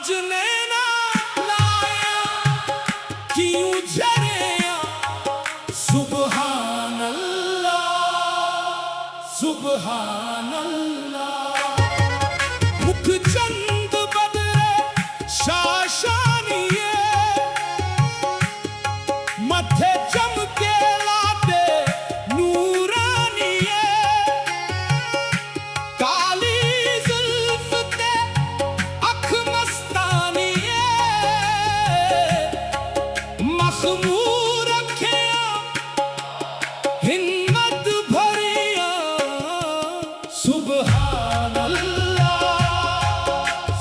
अजने ना लाया क्यों झरिया सुबहान अल्लाह सुबहान अल्लाह। मुख चंद बदरे शाशानिये मथे चमके लाते नूरानिये काली जुल्फ ते अख मस्तानिये मखमूर रखिया हिम्मत भरिया सुबहान अल्लाह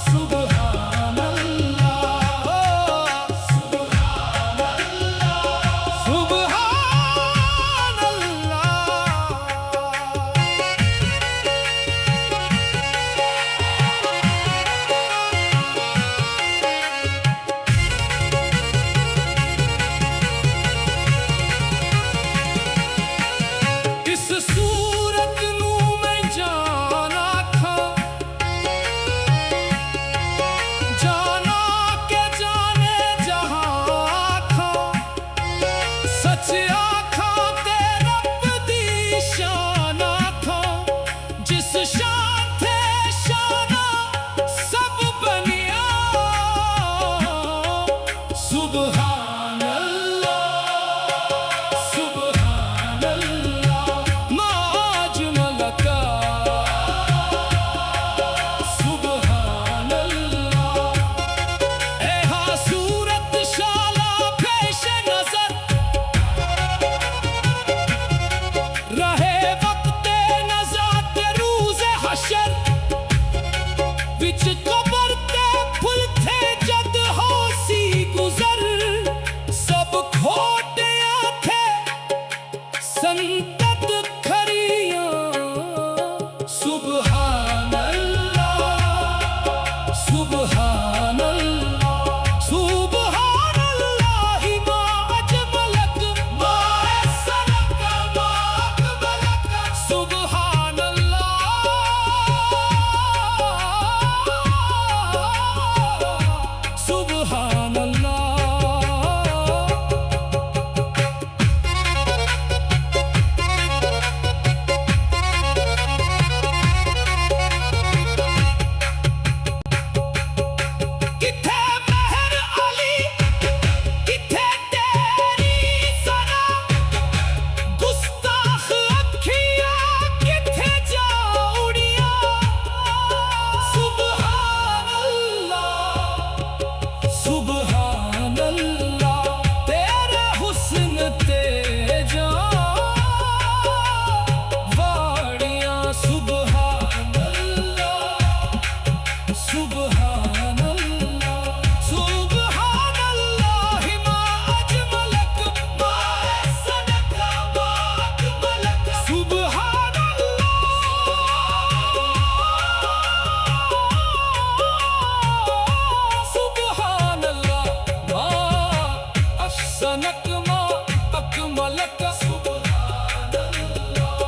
सुबहान अल्लाह सुबहान अल्लाह सुबहान अल्लाह। इस सूरत नू मैं जाना था जाना के जाने जहां था सच आखा ते रब दी शाना था जिस शान थे शाना सब बनिया सुबहान अल्लाह सुबहान अल्लाह। माज मलका सुबहान अल्लाह। ए हा सूरत शाला पेश नजर रहे वक्ते नजात रूज़े हशर विच कबर ते फुल थे जद होसी गुजर सब खोटिया थे संतत खरिया सुबहान अल्लाह सुबहान अल्लाह सुबहान अल्लाह। मा अजमलक मा अहसनक मा अकमलक सुबहान अल्लाह सुबहान अल्लाह। किथे महर अली किथे तेरी सना गुस्ताख अखिया किथे जा उड़िया सुबहान अल्लाह सुबहान अल्लाह। तेरे हुस्न ते जा वाड़िया सुबहान अल्लाह सुबहान अल्लाह सुबहान अल्लाह। मा अजमलक मा अहसनक मा अकमलक सुबहान अल्लाह सुबहान अल्लाह। मा अहसनक मा अकमलक सुबहान अल्लाह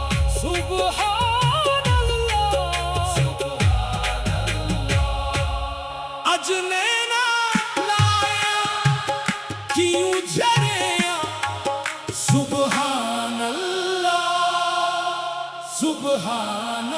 सुबहान अल्लाह। अजने ना लाया क्यों झरिया सुबहान अल्लाह सुबहान